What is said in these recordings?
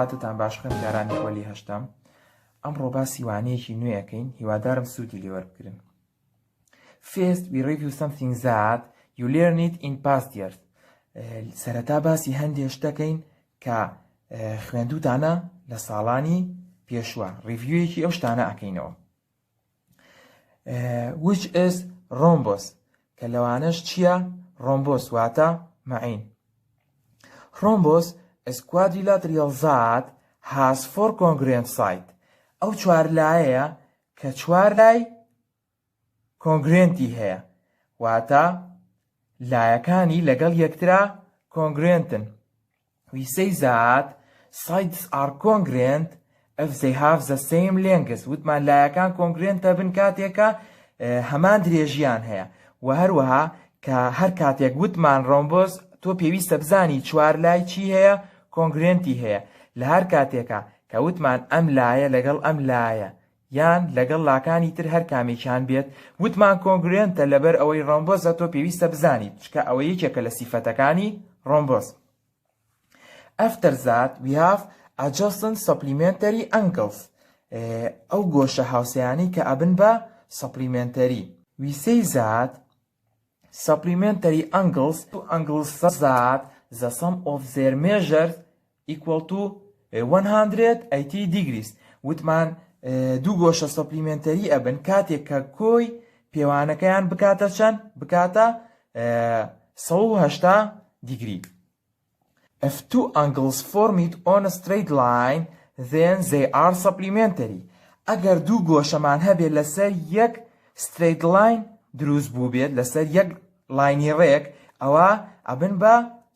هاتتان باش خوێندکارانی پۆلی هەشتەم ئەمڕۆ باسی وانەیەکی نوێیەکەین هیوادارم سوودی لێوەربگرن. First we review something that you learn it in past years. سەرەتا باسی هەندێک شتەکەین کە خوێندووتانە لە ساڵانی پێشوە. ریڤیویەکی ئەو شتانە ئەکەینەوە. Which is rhombus کە لەوانەش چییە؟ rhombus واتە مەعین. Rhombus is quadrilateral that has 4 congruent sides. ئەو چوار لایەیە کە چوار لای کۆنگرێنتی هەیە واتە لایەکانی لەگەڵ یەکترا کۆنگرێنتن. We say that sides are congruent if they have the same length. وتمان لایەکان کۆنگرێنتە بن کاتێکە هەمان درێژیان هەیە و هەروەها کە هەر کاتێک وتمان ڕۆمبۆس تۆ پێویستە بزانی چوار لای چی هەیە؟ کۆنگرێنتی هەیە. لە هەر کاتێکە کە وتمان ئەم لایە لەگەڵ ئەم لایە یان لەگەڵ لاکانی تر هەر کامێکیان بێت وتمان کۆنگرێنتە لەبەر ئەوەی ڕۆمبۆسە تۆ پێویستە بزانیت چکە ئەوە یەکێکە لە سیفەتەکانی ڕۆمبۆس. After that we have adjacent supplementary angles. ئەو گۆشە هاوسەیانی کە ئەبن بە supplementary. We say that supplementary angles that the sum of their measures equal to 180 degrees. وتمان دوو گۆشە سەپلیمنتەری ئەبن کاتێک کە کۆی پێوانەکەیان بکاتە چەند؟ بکاتە 180 دیگری. If two angles form it on a straight line, then they are supplementary. ئەگەر دوو گۆشەمان هەبێت لەسەر یەک straight line دروست بوو بێت لەسەر یەک لاینی ڕێک ئەوە ئەبن بە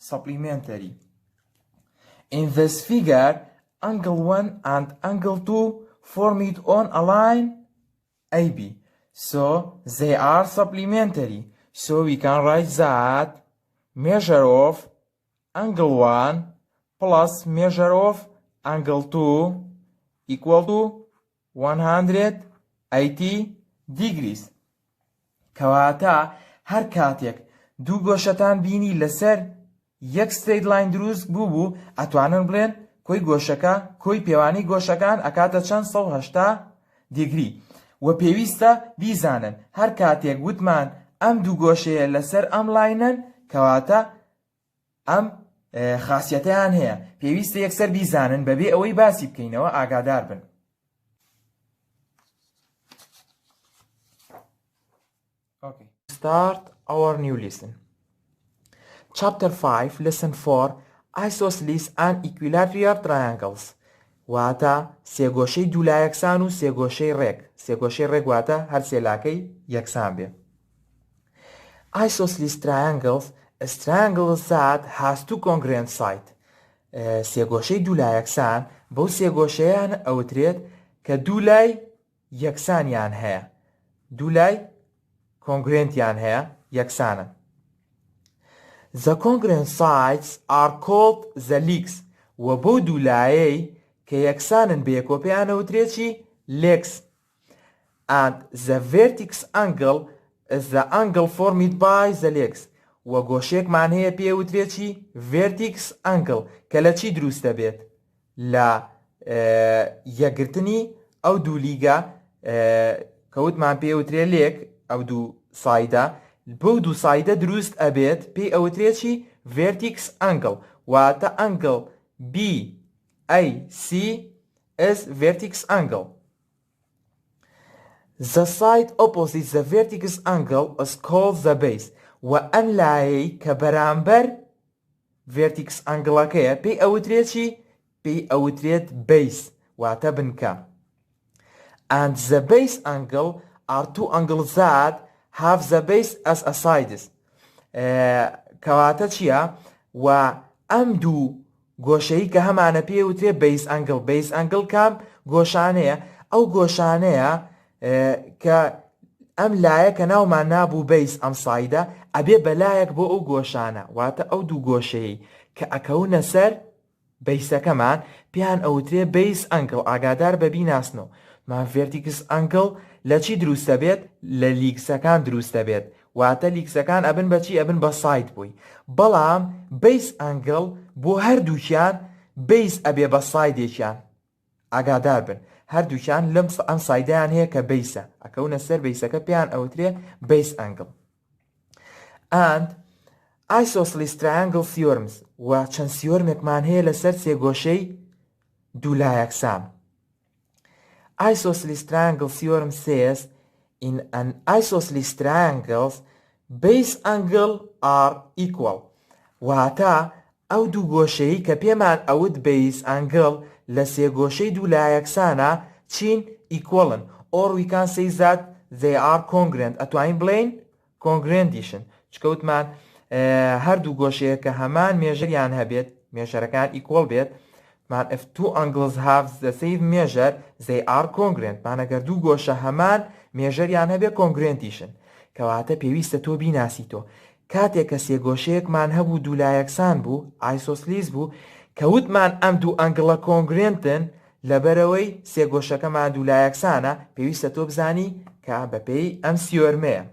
supplementary. In this figure, angle 1 and angle 2 form it on a line AB. So they are supplementary. So we can write that measure of angle 1 plus measure of angle 2 equal to 180 degrees. کەواتە هەر کاتێک دوو گۆشەتان بینی لەسەر یەک straight line دروست بوو ئەتوانن بڵێن کۆی گۆشەکە کۆی پێوانی گۆشەکان ئەکاتە چەند 180 دیگری و پێویستە بیزانن هەر کاتێک وتمان ئەم دوو گۆشەیە لەسەر ئەم لاینن کەواتە ئەم خاصیەتیان هەیە پێویستە یەکسەر بیزانن بەبێ ئەوەی باسی بکەینەوە ئاگادار بن. Okay. Start our new lesson. Chapter 5, Lesson 4, Isosceles and Equilateral Triangles. واتە سێگۆشەی دوولا یەکسان و سێگۆشەی ڕێک. سێگۆشەی ڕێک واتە هەر سێلاکەی یەکسان بێ. Isosceles triangles is triangles that has two congruent sides. سێگۆشەی دوولا یەکسان بەو سێگۆشەیان ئەوترێت کە دوولای یەکسانیان هەیە. دوولای کۆنگرێنتیان هەیە یەکسانە. The congruent sides are called the legs. و بۆ دوولایەی کە یەکسانن بەیەکۆ ئەوترێت چی؟ legs. And the vertex angle is the angle formed by the legs. و گۆشێکمان هەیە پێوترێت چی؟ vertex angle کە لە چی دروستە بێت؟ لە یەکگرتنی ئەو دوو لیگە کەوتمان پێوترێت لێک ئەو دوو سایدە بۆ دوو سایدە دروست ئەبێت پێی ئەوترێت چی؟ vertex angle واتە angle BAC is vertex angle. The side opposite the vertex angle is called the base. و ئەم لایەی کە بەرامبەر vertex angle-ەکەیە پێی ئەوترێت چی؟ پێی ئەوترێت base واتە بنکە. And the base angle are two angles that have the base as a sides. کەواتە چییە؟ و ئەم دوو گۆشەی کە هەمانە پێوترێت base angle. base angle کام گۆشانەیە؟ ئەو گۆشانەیە کە ئەم لایە کە ناومان نابوو base ئەم سایدە ئەبێ بەلایەک بۆ ئەو گۆشانە واتە ئەو دوو گۆشەی کە ئەکەونە سەر بەیسەکەمان پێیان ئەوترێت base angle. ئاگادار بە بیناسنەوە ما vertex angle لە چی دروستە بێت؟ لە لیگسەکان دروستە بێت واتە لیگسەکان ئەبن بە چی؟ ئەبن بە ساید بووی. بەڵام base angle بۆ هەردووکیان بیس ئەبێ بە سایدێکیان ئاگادار بن هەردووکیان لەم ئەم سایدیان هەیە کە بیسە ئەکەونە سەر بیسەکە پێیان ئەوترێ base angle and isosceles triangle theorems و چەند سیۆرمێکمان هەیە لەسەر سێگۆشەی دوولا یەکسان. Isosceles triangle theorem says in an isosceles triangles base angle are equal. واتە ئەو دوو گۆشەی کە پێمان ئەوت base angle لە سێگۆشەی دوولا یەکسانە چین equalن or we can say that they are congruent. ئەتوانین بڵێین congruentation چکەوتمان هەردوو گۆشەیە کە هەمان مێژەریان هەبێت مێژەرەکان equal بێت مان if two angles have the same measure they are congruent مانەگەر دوو گۆشە هەمان مێژەریان هەبێت congruentation کەواتە پێویستە تۆ بیناسیتۆ کاتێک کە سێگۆشەیەکمان هەبوو دوولا یەکسان بوو isosceles بوو کەوتمان ئەم دوو ئەنگڵە کۆنگرێنتن لەبەرەوەی سێگۆشەکەمان دوولا یەکسانە پێویستە تۆ بزانی کە بەپێی ئەم سیۆرمەیە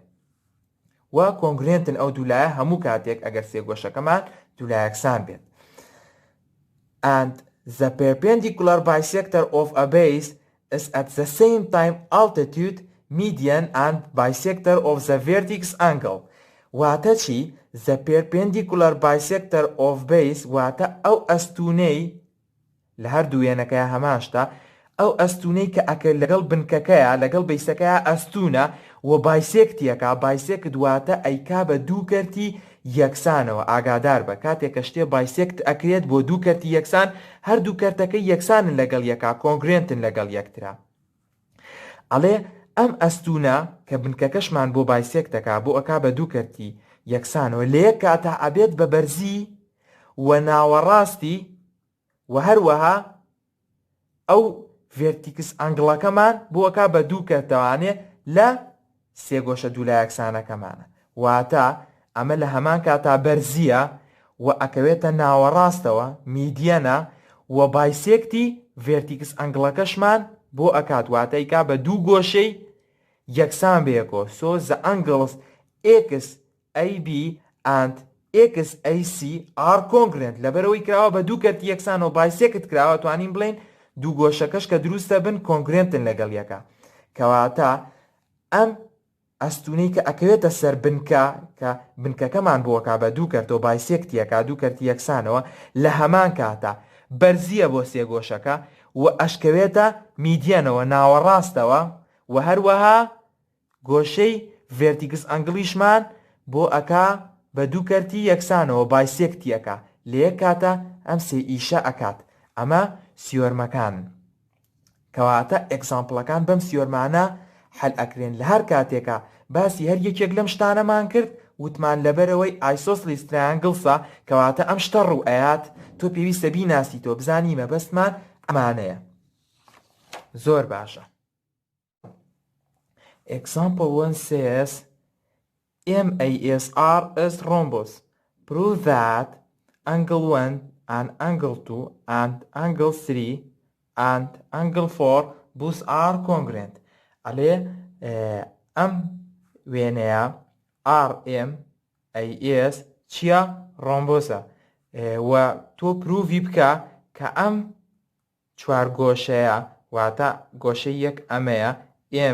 و کۆنگرێنتن ئەو دوولایە هەموو کاتێک ئەگەر سێگۆشەکەمان دوولا یەکسان بێت. And the perpendicular bisector of a base is at the same time altitude, median and bisector of the vertex angle. واتە چی؟ The perpendicular bisector of base واتە ئەو ئەستونەی لە هەردوو وێنەکەیە هەماشتا ئەو ئەستونەی کە ئەکە لەگەڵ بنکەکەیە لەگەڵ بیسەکەیە ئەستونە و بایسێکتیەکە بایسێکت واتە ئەیکا بە دوو کەرتی یەکسانەوە ئاگادار بە کاتێک کە شتێ بایسێکت ئەکرێت بۆ دوو کەرتی یەکسان هەردوو کەرتەکەی یەکسانن لەگەڵ یەکا کۆنگرێنتن لەگەڵ یەکترا ئەڵێ ئەم ئەستونە کە بنکەکەشمان بۆ بایسێکتەکە بۆ ئەکا بە دوو کەرتی یەکسانەوە لە یەک کاتە ئەبێت بە بەرزی و ناوەڕاستی و هەروەها ئەو ڤێرتیکس ئەنگڵەکەمان بۆ ئەکا بە دوو کەرتەوانێ لە سێگۆشە دوولا یەکسانەکەمانە واتە ئەمە لە هەمان کاتا بەرزیە و ئەکەوێتە ناوەڕاستەوە میدیەنە و بایسێکتی ڤێرتیکس ئەنگڵەکەشمان بۆ ئەکات واتەیکا بە دوو گۆشەی یەکسان بەیەکۆ so the angles XAB and XAC are congruent لەبەرەوەی کراوە بە دوو کەرتی یەکسان و بایسێکت کراوە توانین بڵێن دوو گۆشەکەش کە دروستە بن کۆنگرێنتن لەگەڵ یەکە کەواتە ئەم ئەستونەی کە ئەکەوێتە سەر بنکە کە بنکەکەمان بۆکا بە دوو کەرتۆ بایسێکتیەکە دوو کەرتی یەکسانەوە لە هەمان کاتە بەرزیە بۆ سێگۆشەکە و ئەشکەوێتە میدیەنەوە ناوەڕاستەوە و هەروەها گۆشەی ڤێرتیکس ئەنگڵیشمان بۆ ئەکا بە دوو کەرتی یەکسانەوە بایسێکتیەکە لە یەک کاتە ئەم سێ ئیشە ئەکات ئەمە سیۆرمەکانن کەواتە ئێکزامپڵەکان بەم سیۆرمانە حەل ئەکرێن لە هەر کاتێکە باسی هەر یەکێک لەم شتانەمان کرد وتمان لەبەرەوەی isosceles trianglesە کەواتە ئەم شتە ڕوو ئەیات تۆ پێویستە بیناسی تۆ بزانی مەبەستمان ئەمانەیە زۆر باشە. Example 1 says MASR is rhombus. Prove that angle 1 and angle 2 and angle 3 and angle 4 both are congruent. ئەڵێ ئەم وێنەیە RMAS چییە؟ ڕۆمبۆسە و تۆ پروڤی بکە کە ئەم چوار گۆشەیە واتە گۆشەی یەک ئەمەیە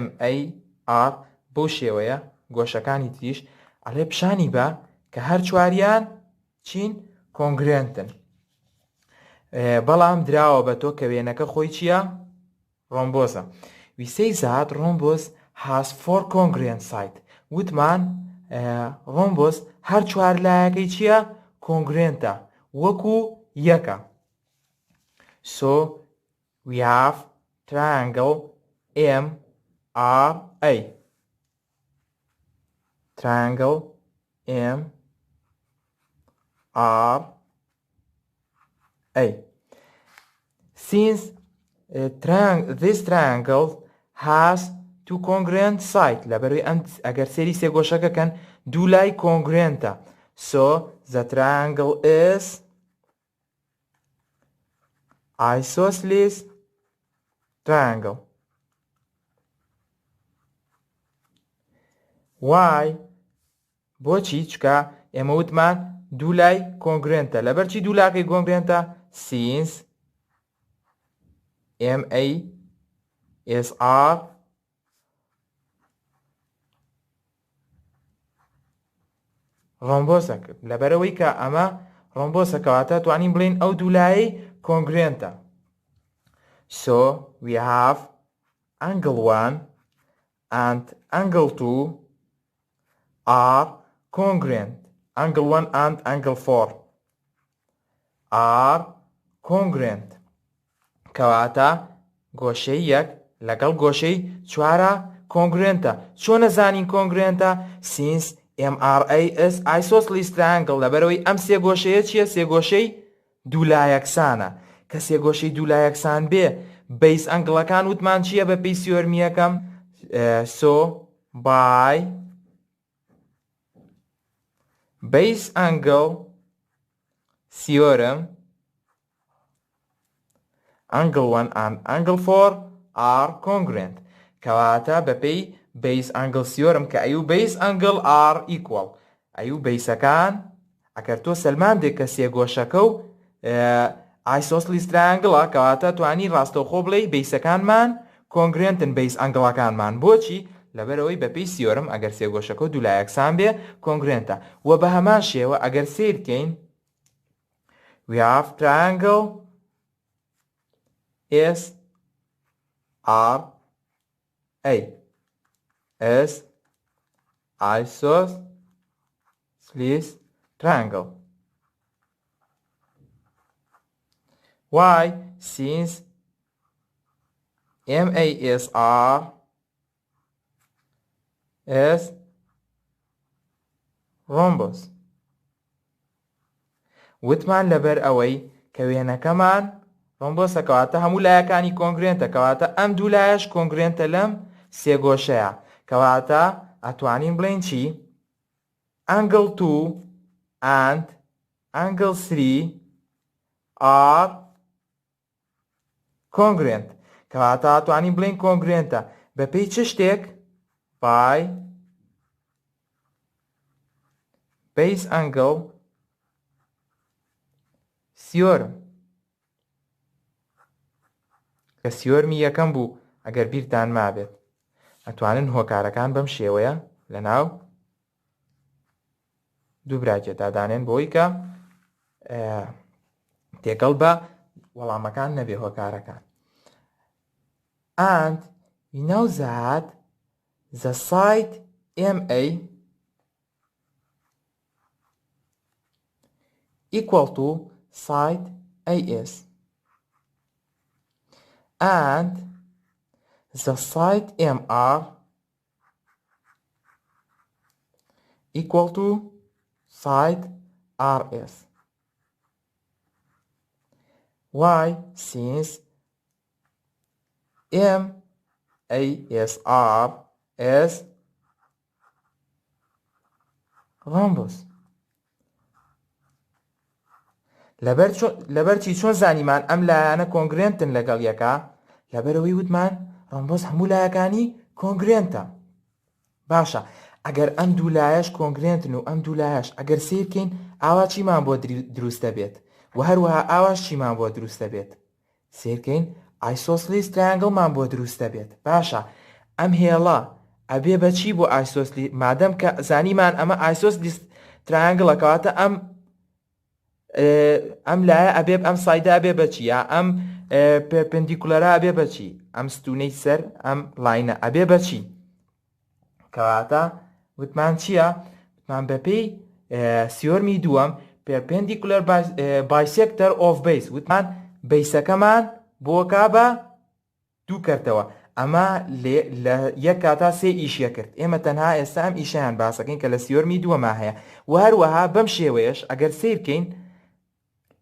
MAR بەو شێوەیە گۆشەکانی تریش ئەڵێ پیشانی بە کە هەر چواریان چین کۆنگرێنتن بەڵام دراوە بە تۆ کە وێنەکە خۆی چییە؟ ڕۆمبۆسە. We say that rhombus has 4 congruent sides. وتمان rhombus هەر چوار لایەکەی چییە؟ کۆنگرێنتە وەکو یەکە. So we have triangle MRA. Triangle MRA. Since this triangle has 2 congruent sides لەبەرەوەی ئەم ئەگەر سێری سێگۆشەکەکەن دوو لای کۆنگرێنتە so the triangle is isosceles triangle. Why؟ بۆچی؟ چکە ئێمە وتمان دوو لای کۆنگرێنتە لەبەر چی دوو لاکەی کۆنگرێنتە؟ since MA is R ڕۆمبۆسەکە لەبەرەوەی کە ئەمە ڕۆمبۆسە کەواتە توانین بڵین ئەو دوولایەی کۆنگرێنتە. So we have angle 1 and angle 2 are congruent. Angle 1 and angle 4 are congruent. کەواتە گۆشەی یەک لەگەڵ گۆشەی چوارە کۆنگرێنتە. چۆن نەزانین کۆنگرێنتە؟ since MRA is isosceles triangle لەبەرەوەی ئەم سێگۆشەیە چییە؟ سێگۆشەی دوولا یەکسانە. کە سێگۆشەی دوولا یەکسان بێ بەیس ئەنگڵەکان وتمان چییە بە پێی سیۆرمی یەکەم؟ so by base angle theorem angle 1 and angle 4 are congruent. کەواتە بەپێی base angle theorem کە ئەیوو base angle are equal. ئەیوو بەیسەکان ئەگەر تۆ سەلمان دێک کە سێگۆشەکە و isosceles triangle کەواتە توانی ڕاستەوخۆ بڵێ بەیسەکانمان کۆنگرێنتن بەیس ئەنگڵەکانمان. بۆچی؟ لەبەرەوەی بەپێی سیۆرم ئەگەر سێگۆشەکە و دوولا یەکسان بێ کۆنگرێنتە. و بە هەمان شێوە ئەگەر سیر بکەین we have triangle S R A is isosceles triangle. Why? Since MA is R is rhombus. وتمان لەبەر ئەوەی کە وێنەکەمان ڕۆمبۆسە کەواتە هەموو لایەکانی کۆنگرێنتە کەواتە ئەم دوو لایەش کۆنگرێنتە لەم سێگۆشەیە. کەواتە ئەتوانین بڵێن چی؟ angle 2 and angle 3 are congruent. کەواتە ئەتوانین بڵێن کۆنگرێنتە بەپێی چ شتێک؟ by base angle theorem. کە سیۆرمی یەکەم بوو ئەگەر بیرتان مابێت. ئەتوانن هۆکارەکان بەم شێوەیە لەناو دوو براکێتدا دانێن بۆی کە تێکەڵ بە وەڵامەکان نەبێ هۆکارەکان. And we know that the side MA equal to side AS and the side MR equal to side RS. Why? Since MASR is rhombus. لەبەر چی چۆن زانیمان ئەم لایەنە کۆنگرێنتن لەگەڵ یەکە؟ لەبەرەوەی وتمان ڕۆمبۆس هەموو لایەکانی کۆنگرێنتە. باشە ئەگەر ئەم دوو لایەش کۆنگرێنتن و ئەم دوو لایەش ئەگەر سیر بکەین ئاوا چیمان بۆ دروستە بێت و هەروەها ئاواش چیمان بۆ دروستە بێت؟ سیر بکەین isosceles triangle مان بۆ دروستە بێت. باشە ئەم هێڵە ئەبێ بەچی بۆ isosceles مادەم کە زانیمان ئەمە isosceles triangle کەواتە ئەم لایە ئەبێ ئەم سایدا ئەبێ بەچی یا ئەم پێرپێندیکولەرە ئەبێ بەچی ئەم ستونەی سەر ئەم لاینە ئەبێ بەچی؟ کەواتە وتمان چییە؟ وتمان بەپێی سیۆرمی دووەم perpendicular bisector of base وتمان بەیسەکەمان بۆکا بە دوو کردەوە. ئەمە لە یەک کاتا سێ ئیشە کرد. ئێمە تەنها ئێستا ئەم ئیشیان باسەکەین کە لە سیۆرمی دووەما هەیە و هەروەها بەم شێوەیەش ئەگەر سیر بکەین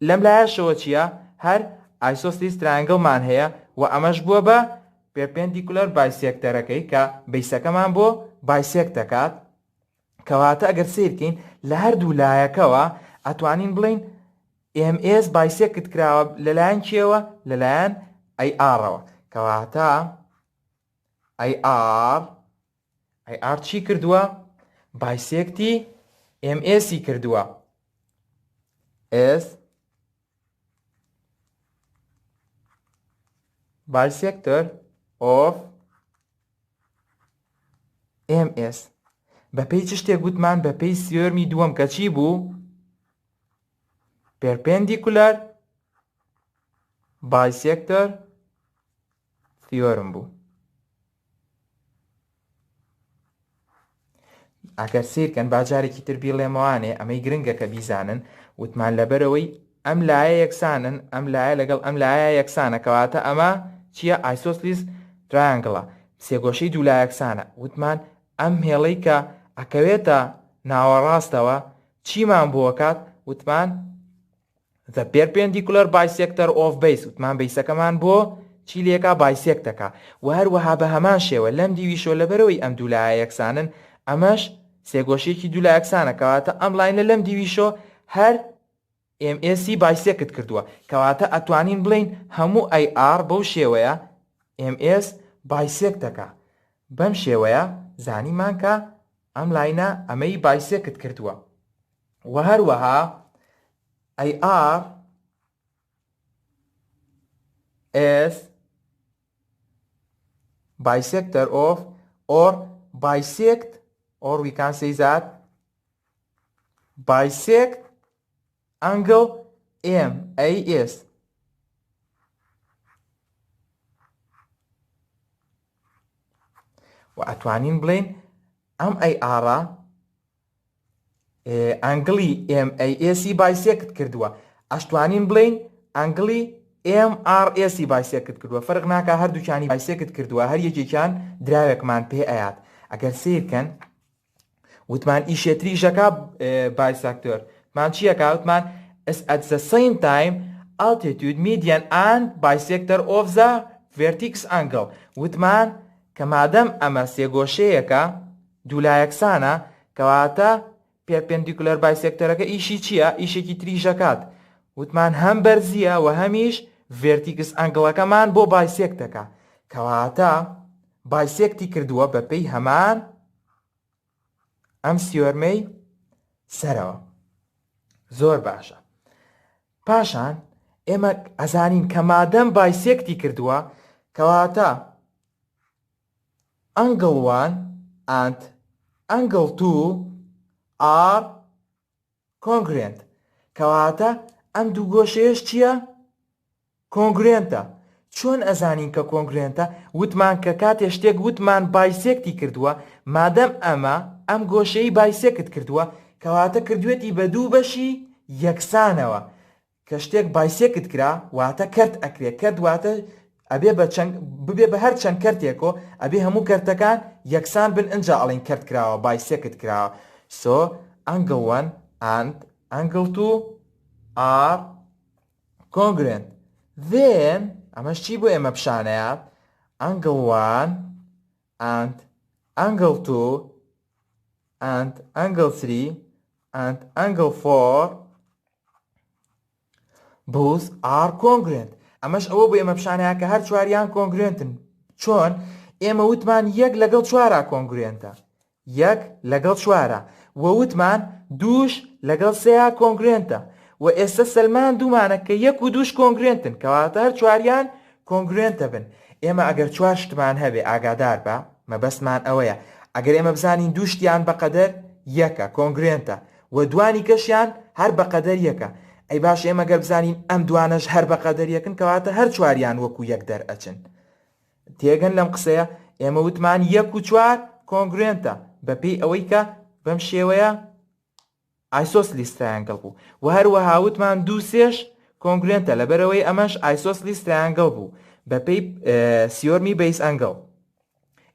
لەم لایەشەوە چییە؟ هەر isosceles triangle مان هەیە و ئەمەش بووە بە perpendicular bisectorەکەی کە بەیسەکەمان بۆ bisect دەکات. کەواتە ئەگەر سیر بکەین لە هەردوو لایەکەوە ئەتوانین بڵین MS bisect کراوە لەلایەن کێوە؟ لەلایەن ARەوە. کەواتە AR چی کردووە؟ bisecتی MSی کردووە. S bisector of MS بە پێی چ شتێک گوتمان بە پێی سیۆرمی دووەم کە چی بوو perpendicular bisector theorem بوو. ئەگەر سیرکەن باجارێکی تر بیڵێمەوانێ ئەمەی گرنگە کە بیزانن وتمان لەبەرەوەی ئەم لایە یەکسانن ئەم لایە لەگەڵ ئەم لایە یەکسانە کەواتە ئەمە چییە isosceles triangle سێگۆشەی دوولا یەکسانە وتمان ئەم هێڵەی کە ئەکەوێتە ناوەڕاستەوە چیمان بۆکات وتمان the perpendicular bisector of base وتمان بیسەکەمان بۆ چی لێکا بایسێکتەکە و هەروەها بە هەمان شێوە لەم دیویشۆ لەبەرەوەی ئەم دوولایە یەکسانن ئەمەش سێگۆشەیەکی دوولا یەکسانە کەواتە ئەم لاینە لەم دیویشۆ هەر MS بایسێکت کردووە کەواتە ئەتوانین بڵین هەموو AR بەو شێوەیە MS بایسێکتەکە بەم شێوەیە زانیمان کە ئەم لاینە ئەمەی بایسێکت کردووە و هەروەها AR is bisector of or bisect or we can say that bisect angle MAS و ئەتوانین بڵین ئەم AR ئەنگلی MAS بایسێکت کردووە ئەشتوانین بڵین ئەنگلی MRS بایسێکت کردووە فەرق ناکە هەردووکانی بایسێکت کردووە هەر یەکێکیان دراوێکمان پێ ئەیات ئەگەر سیرکەن وتمان ئیشێتریژەکە بایسەکتۆر مان چیەکە وتمان is at the same time altitude median and bisector of the vertex angle وتمان کە مادەم ئەمە سێگۆشەیەکە دوولا یەکسانە کەواتە perpendicular bisectorەکە ئیشی چییە ئیشێکی تریژەکات وتمان هەم بەرزیە و هەمیش vertex ئەنگڵەکەمان بۆ بایسێکتەکە کەواتە بایسێکتی کردووە بە پێی هەمان ئەم سیۆرمەی سەرەوە زۆر باشە پاشان ئێمە ئەزانین کە مادەم بایسێکتی کردووە کەواتە angle 1 and angle 2 are congruent کەواتە ئەم دوو گۆشەیەش چییە کۆنگرێنتە چۆن ئەزانین کە کۆنگرێنتە وتمان کە کاتێ شتێک وتمان بایسێکتی کردووە مادەم ئەمە ئەم گۆشەی بایسێکت کردووە کەواتە کردوێتی بە دوو بەشی یەکسانەوە کە شتێک بایسێکت کرا واتە کەرت ئەکرێت کەرت واتە ئەبێ ببێ بە هەر چەند کەرتێکۆ ئەبێ هەموو کەرتەکان یەکسان بن ئەنجا ئەڵین کەرت کراوە بایسێکت کراوە so angle 1 and angle 2 are congruent then ئەمەش چی بۆ ئێمە پیشانەیە angle 1 and angle 2 and angle 3 and angle 4 both are congruent ئەمەش ئەوە بۆ ئێمە پیشانەیە کە هەر چواریان کۆنگرێنتن چۆن ئێمە وتمان یەک لەگەڵ چوارە کۆنگرێنتە یەک لەگەڵ چوارە و وتمان دووش لەگەڵ سێیا کۆنگرێنتە و ئێستا سلمان دوومانە کە یەک و دووش کۆنگرێنتن کەواتە هەر چواریان کۆنگرێنتە بن ئێمە ئەگەر چوار شتمان هەبێ ئاگادار بە مەبەستمان ئەوەیە ئەگەر ئێمە بزانین دوو شتیان بەقەدەر یەکە کۆنگرێنتە و دوانی کەشیان هەر بەقەدەر یەکە ئەی باش ئێمە گەر بزانین ئەم دوانەش هەر بەقەدەر یەکن کەواتە هەر چواریان وەکو یەک دەرئەچن تێگەن لەم قسەیە ئێمە وتمان یەک و چوار کۆنگرێنتە بەپێی ئەوەی کە بەم شێوەیە isosceles triangle بوو و هەروەها وتمان دوو سێش کۆنگرێنتە لەبەرەوەی ئەمەش isosceles triangle بوو بەپێی سیۆرمی بەیس ئەنگڵ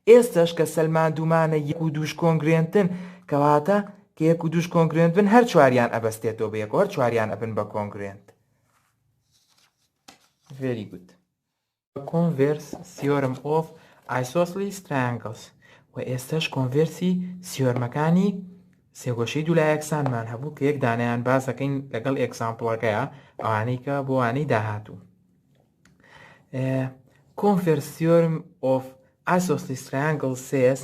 ئێستش کە سەلمان دوومانە یەک و دووش کۆنگرێنتن کەواتە کە یەک و دووش کۆنگرێنت بن هەر چواریان ئەبەستێتەوە بە یەک و هەر چواریان ئەبن بە کۆنگرێنت very good converse theorem of isosceles triangles و ئێستش کۆنڤێرسی سیۆرمەکانی سێگۆشەی دوولا یەکسانمان هەبوو کە یەک دانیان باس دەکەین لەگەڵ ئێکزامپڵەکەیە ئەوانەی کە بۆ وانەی داهاتوو converse theorem of isosceles triangle says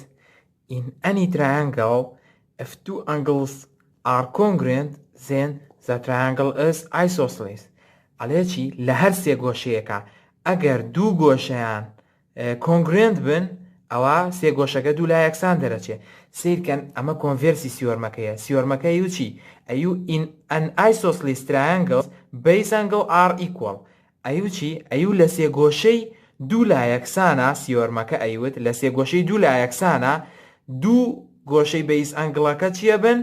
in any triangle if two angles are congruent then the triangle is isosceles ئەڵێ چی لە هەر سێگۆشەیەکە ئەگەر دوو گۆشەیان کۆنگرێنت بن ئەوە سێگۆشەکە دوو لا یەکسان دەرەچێت. سیرکەن ئەمە کۆنڤێرسی سیۆرمەکەیە. سیۆرمەکەی وچی ئەیو in an isosceles triangle base angle are equal. ئەیو چی ئەیو لە سێگۆشەی دوو لا یەکسانە سیۆرمەکە ئەیوت لە سێگۆشەی دوو لا یەکسانە دوو گۆشەی بەیس ئەنگڵەکە چییە بن؟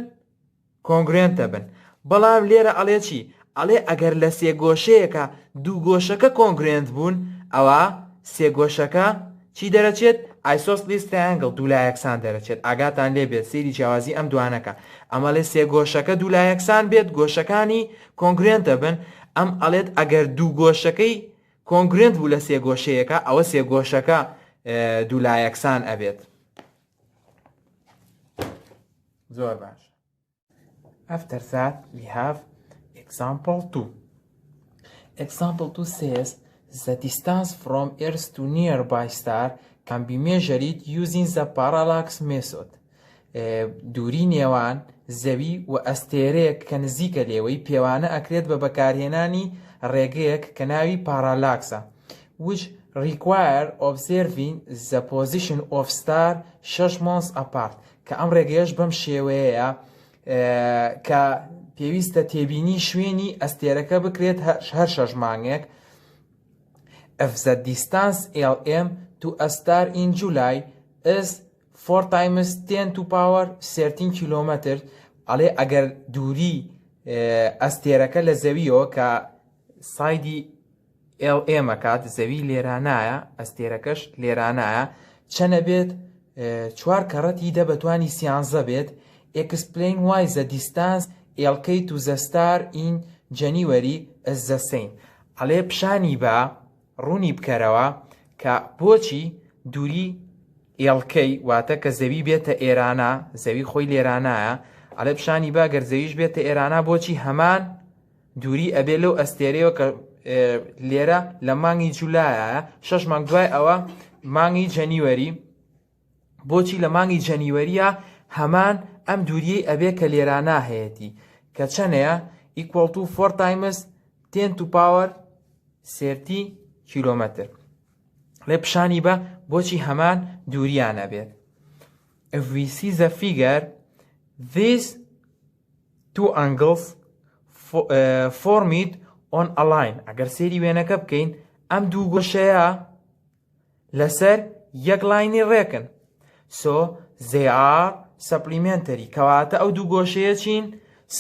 کۆنگرێنتە بن. بەڵام لێرە ئەڵێ چی؟ ئەڵێ ئەگەر لە سێگۆشەیەکە دوو گۆشەکە کۆنگرێنت بوون ئەوە سێگۆشەکە چی دەرەچێت؟ Isosceles triangle دوو لا یەکسان دەرەچێت. ئاگاتان لێ بێت سەیری جیاوازی ئەم دوانەکە. ئەمە لێ سێگۆشەکە دوو لا یەکسان بێت گۆشەکانی کۆنگرێنتە بن. ئەم ئەڵێت ئەگەر دوو گۆشەکەی کۆنگرێنت بوو لە سێگۆشەیەکە ئەوە سێگۆشەکە دوو لا یەکسان ئەبێت. زۆر باش. After that we have example 2. Example 2 says the distance from Earth to nearby star can be measured using the parallax method. دووری نێوان زەوی و ئەستێرەیەک کە نزیکە لێوەی پێوانە ئەکرێت بە بەکارهێنانی ڕێگەیەک کە ناوی پارالاکسە which require observing the position of star 6 months apart. کە ئەم ڕێگەیەش بەم شێوەیەیە کە پێویستە تێبینی شوێنی ئەستێرەکە بکرێت هەر 6 مانگێک. If the distance LM to a star in July is 4 times 10 to power 13 kilometers. ئەڵێ ئەگەر دووری ئەستێرەکە لە زەویەوە کە سایدی LM ئەکات زەوی لێرانایە ئەستێرەکەش لێرانایە چەنە بێت 4 کەڕەتی دە بەتوانی 13 بێت. Explain why the distance LK to the star in January is the same. ئەڵێ پیشانی بە ڕوونی بکەرەوە کە بۆچی دووری LK واتە کە زەوی بێتە ئێرانە زەوی خۆی لێرانایە ئەڵێ پیشانی با گەر زەویش بێتە ئێرانە بۆچی هەمان دووری ئەبێ لەو ئەستێرەیەوە کە لێرە لە مانگی جولایە 6 مانگ دوای ئەوە مانگی جەنیوەری بۆچی لە مانگی جەنیوەریە هەمان ئەم دووریەی ئەبێ کە لێرانە هەیەی کە چەندەیە equal to 4 times 10 to power 30 kilometer. لێ پیشانی بە بۆچی هەمان دووریانە بێت. If we see the figure these two angles formed on a line. ئەگەر سێری وێنەکە بکەین ئەم دوو گۆشەیە لەسەر یەک لاینی ڕێکن. So they are supplementary. کەواتە ئەو دوو گۆشەیە چین؟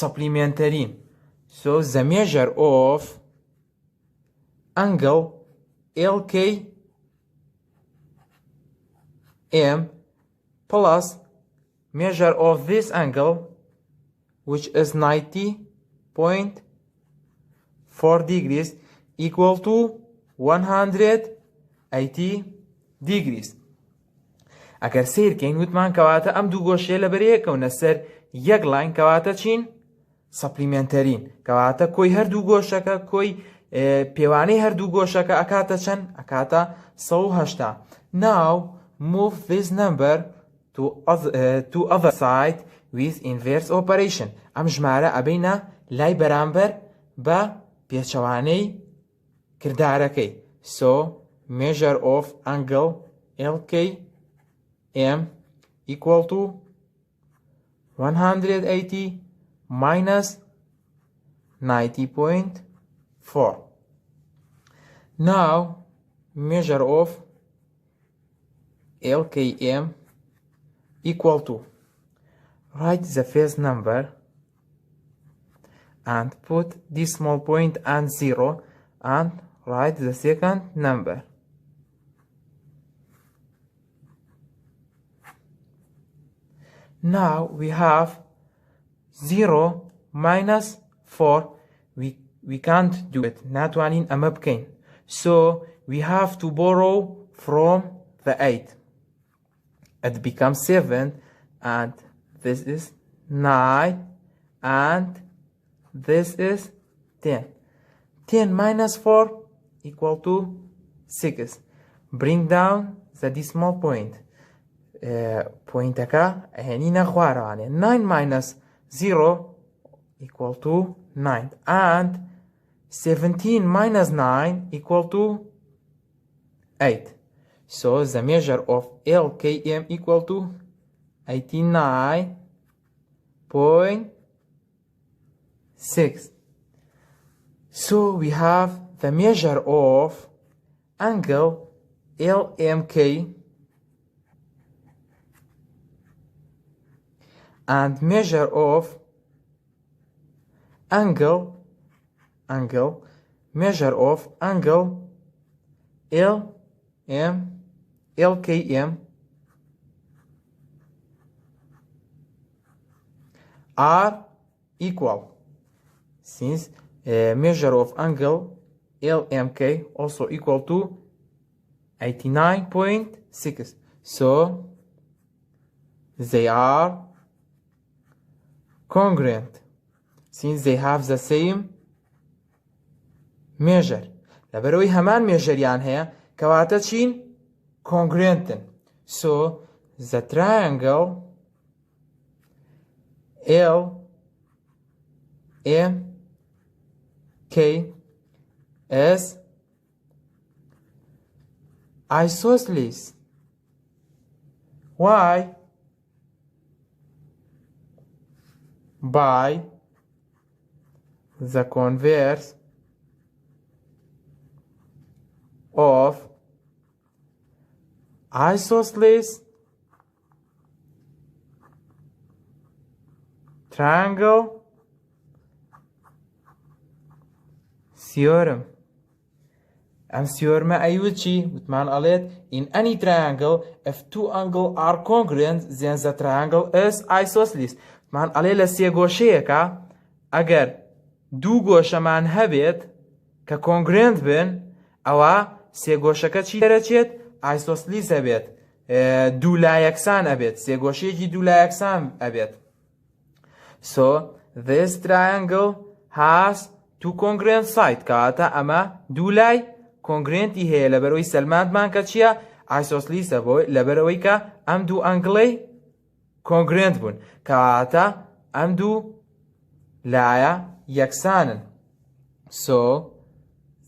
supplementary. So the measure of angle LKM plus measure of this angle which is 90.4 degrees equal to 180 degrees. ئەگەر سیرکەین وتمان کەواتە ئەم دوو گۆشەیە لەبەرەیەکەونە سەر یەک لاین کەواتە چین؟ سەپلیمنتەرین. کەواتە کۆی هەردوو گۆشەکە کۆی پێوانەی هەردوو گۆشەکە ئەکاتە چەند؟ ئەکاتە 180. Now move this number to other side with inverse operation. ئەم ژمارە ئەبینە لای بەرامبەر بە پێچەوانەی کردارەکەی. So measure of angle LKM equal to 180 minus 90.4. Now measure of LKM equal to, write the first number and put decimal point and 0 and write the second number. Now we have 0 minus 4. We can't do it. ناتوانین ئەمە بکەین. So we have to borrow from the 8. It becomes 7 and this is 9 and this is 10. 10 minus 4 equal to 6. Bring down the decimal point. Pointەکە هێنینە خوارەوانێ. 9 minus 0 equal to 9 and 17 minus 9 equal to 8. So the measure of LKM equal to 89.6. So we have the measure of angle LMK and measure of measure of angle LKM are equal, since measure of angle LMK also equal to 89.6. So they are congruent, since they have the same measure. لبروي همان ميجريان هي كواتا چين congruent. So the triangle LMK is isosceles. Why? By the converse of isosceles triangle theorem. Am theorem ayuchi وتمان قالت in any triangle if two angles are congruent then the triangle is isosceles. وتمان قالت لسێگۆشەیەکە ئەگەر دوو گۆشەمان هەبێت کە congruent بن ئەوە سێگۆشەکە چی دەرەچێت؟ isosceles ئەبێت، دوولا یەکسان ئەبێت، سێگۆشەیەکی دوولا یەکسان ئەبێت. So this triangle has two congruent sides. کەواتە ئەمە دوولای congruenتی هەیە لەبەرەوەی سەلماندمان کە چییە؟ isosceles لەبەرەوەی کە ئەم دوو ئەنگڵەی congruent بوون، کەواتە ئەم دوو لایە یەکسانن. So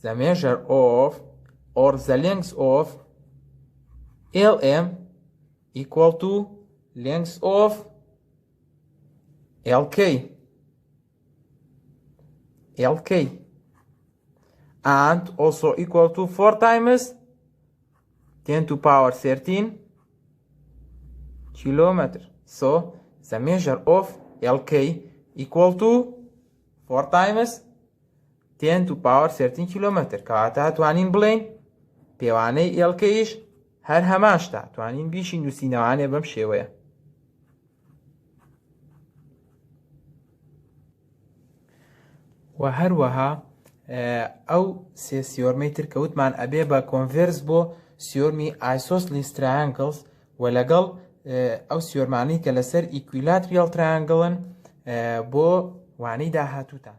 the measure of or the length of LM equal to length of LK and also equal to 4 times 10 to power 13 kilometer. So the measure of LK equal to 4 times 10 to power 13 kilometer. کەواتە توانین بڵێن پێوانەی LKش هەر هەماشتا، توانین بیشی نووسینەوانێ بەم شێوەیە. و هەروەها ئەو سێ سیۆرمەی تر کەوتمان ئەبێ بە کۆنڤێرس بۆ سیۆرمی isosceles triangles و لەگەڵ ئەو سیۆرمانەی کە لەسەر equilateral triangleن بۆ وانەی داهاتووتان.